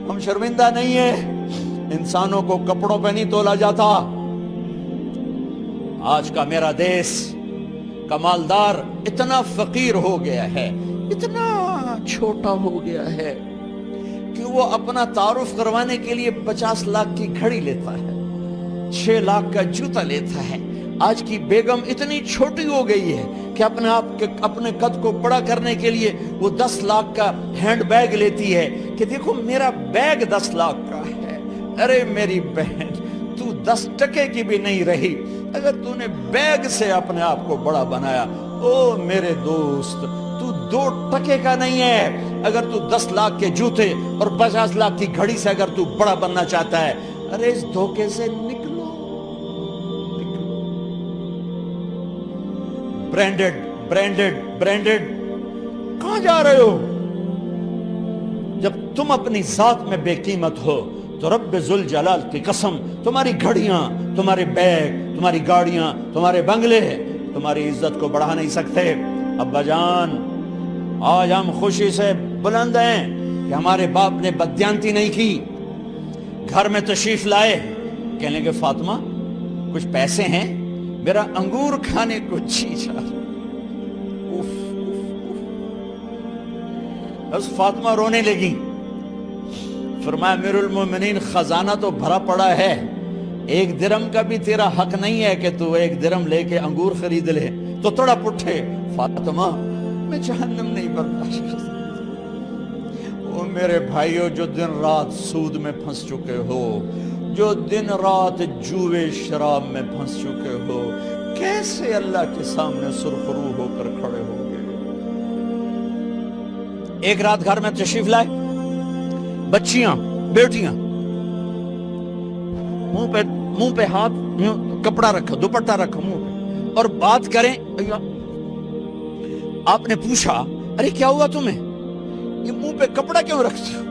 ہم شرمندہ نہیں ہیں، انسانوں کو کپڑوں پہ نہیں تولا جاتا۔ آج کا میرا دیس کا مالدار اتنا فقیر ہو گیا ہے، اتنا چھوٹا ہو گیا ہے کہ وہ اپنا تعارف کروانے کے لیے 50 لاکھ کی گھڑی لیتا ہے، 6 لاکھ کا جوتا لیتا ہے۔ آج کی بیگم اتنی چھوٹی ہو گئی ہے کہ اپنے قد کو بڑا کرنے کے لیے وہ 10 لاکھ کا ہینڈ بیگ لیتی ہے کہ دیکھو میرا بیگ 10 لاکھ کا ہے۔ ارے میری بہن، تو 10 ٹکے کی بھی نہیں رہی اگر تو نے بیگ سے اپنے آپ کو بڑا بنایا۔ او میرے دوست، تو 2 ٹکے کا نہیں ہے اگر تو 10 لاکھ کے جوتے اور 50 لاکھ کی گھڑی سے اگر تو بڑا بننا چاہتا ہے۔ ارے اس دھوکے سے نکلو۔ برینڈڈ برینڈڈ برینڈڈ، کہاں جا رہے ہو؟ جب تم اپنی ذات میں بے قیمت ہو تو رب ذوالجلال کی قسم، تمہاری گھڑیاں، تمہارے بیگ، تمہاری گاڑیاں، تمہارے بنگلے تمہاری عزت کو بڑھا نہیں سکتے۔ ابا جان، آج ہم خوشی سے بلند ہیں کہ ہمارے باپ نے بددیانتی نہیں کی۔ گھر میں تشریف لائے، کہنے لگے فاطمہ کچھ پیسے ہیں، میرا انگور کھانے کو جی چاہ رہا۔ بس فاطمہ رونے لگی۔ فرمایا امیر المومنین، خزانہ تو بھرا پڑا ہے، 1 درم کا بھی تیرا حق نہیں ہے کہ تو 1 درم لے کے انگور خرید لے۔ تو تڑپ اٹھے، فاطمہ میں جہنم نہیں برداشت کر سکتا۔ وہ میرے بھائیوں جو دن رات سود میں پھنس چکے ہو، جو دن رات جوے شراب میں پھنس چکے ہو، کیسے اللہ کے سامنے سرخرو ہو کر کھڑے ہو گئے؟ ایک رات گھر میں تشریف لائے، بچیاں، بیٹیاں، منہ پہ ہاتھ، کپڑا رکھا، دوپٹہ رکھا منہ پہ، اور بات کریں۔ آپ نے پوچھا ارے کیا ہوا تمہیں، یہ منہ پہ کپڑا کیوں رکھتے ہو؟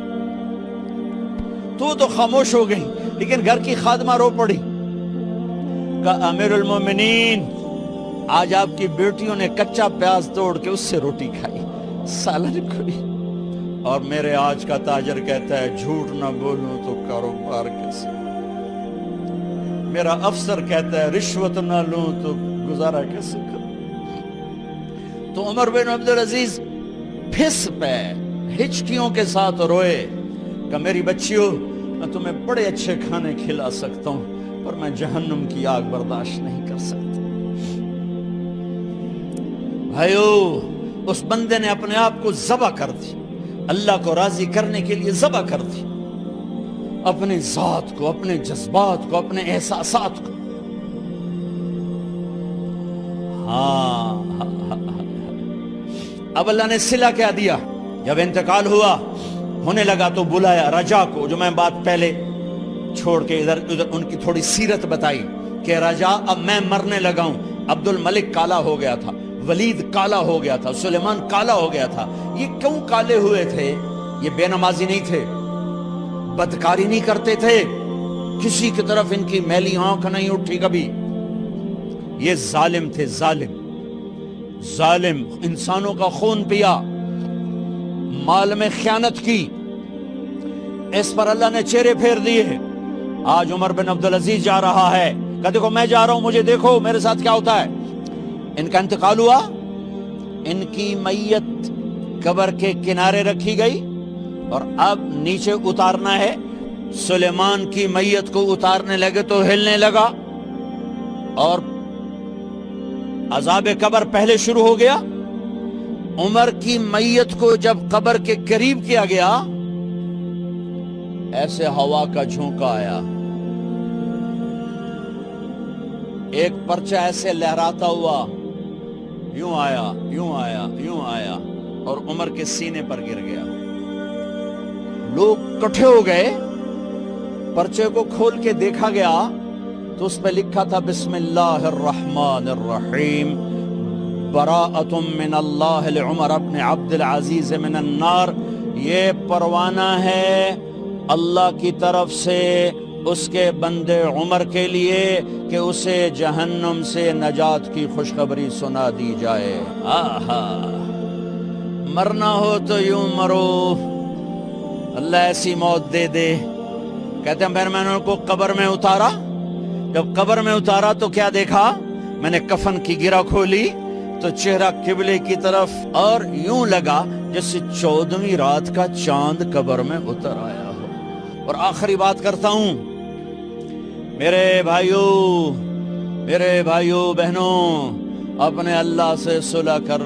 تو خاموش ہو گئی، لیکن گھر کی خادمہ رو پڑی۔ کہا امیر المومنین، آج آپ کی بیٹیوں نے کچا پیاز توڑ کے اس سے روٹی کھائی، سالن کھائی، اور میرے آج کا تاجر کہتا ہے جھوٹ نہ بولوں تو کاروبار کیسے، میرا افسر کہتا ہے رشوت نہ لوں تو گزارا کیسے کروں۔ تو عمر بن عبدالعزیز پھس پہ ہچکیوں کے ساتھ روئے کہ میری بچیوں، میں تمہیں بڑے اچھے کھانے کھلا سکتا ہوں پر میں جہنم کی آگ برداشت نہیں کر سکتا۔ بھائیو، اس بندے نے اپنے آپ کو ذبح کر دی، اللہ کو راضی کرنے کے لیے ذبح کر دی، اپنی ذات کو، اپنے جذبات کو، اپنے احساسات کو۔ اب اللہ نے صلہ کیا دیا؟ جب انتقال ہونے لگا تو بلایا رجا کو، جو میں بات پہلے چھوڑ کے ادھر ان کی تھوڑی سیرت بتائی کہ رجا اب میں مرنے لگا ہوں۔ عبد الملک کالا ہو گیا تھا، ولید کالا ہو گیا تھا، سلیمان کالا ہو گیا تھا۔ یہ کیوں کالے ہوئے تھے؟ یہ بے نمازی نہیں تھے، بدکاری نہیں کرتے تھے، کسی کی طرف ان کی میلی آنکھ نہیں اٹھی کبھی۔ یہ ظالم تھے، ظالم انسانوں کا خون پیا، مال میں خیانت کی، اس پر اللہ نے چہرے پھیر دیے۔ آج عمر بن عبدالعزیز جا رہا ہے کہ دیکھو میں جا رہا ہوں، مجھے دیکھو میرے ساتھ کیا ہوتا ہے۔ ان کا انتقال ہوا، ان کی میت قبر کے کنارے رکھی گئی اور اب نیچے اتارنا ہے۔ سلیمان کی میت کو اتارنے لگے تو ہلنے لگا اور عذاب قبر پہلے شروع ہو گیا۔ عمر کی میت کو جب قبر کے قریب کیا گیا، ایسے ہوا کا جھونکا آیا، ایک پرچہ ایسے لہراتا ہوا یوں آیا، یوں آیا، یوں آیا اور عمر کے سینے پر گر گیا۔ لوگ کٹھے ہو گئے، پرچے کو کھول کے دیکھا گیا تو اس پہ لکھا تھا بسم اللہ الرحمن الرحیم، براءۃ من اللہ لعمر بن عبد العزیز من النار۔ یہ پروانہ ہے اللہ کی طرف سے اس کے بندے عمر کے لیے کہ اسے جہنم سے نجات کی خوشخبری سنا دی جائے۔ آہا، مرنا ہو تو یوں مرو، اللہ ایسی موت دے دے. کہتے ہیں پھر میں نے ان کو قبر میں اتارا. جب قبر میں اتارا تو کیا دیکھا؟ میں نے کفن کی گرہ کھولی تو چہرہ قبلے کی طرف، اور یوں لگا جیسے 14ویں رات کا چاند قبر میں اتر آیا ہو. اور آخری بات کرتا ہوں، میرے بھائیوں بہنوں، اپنے اللہ سے صلح کر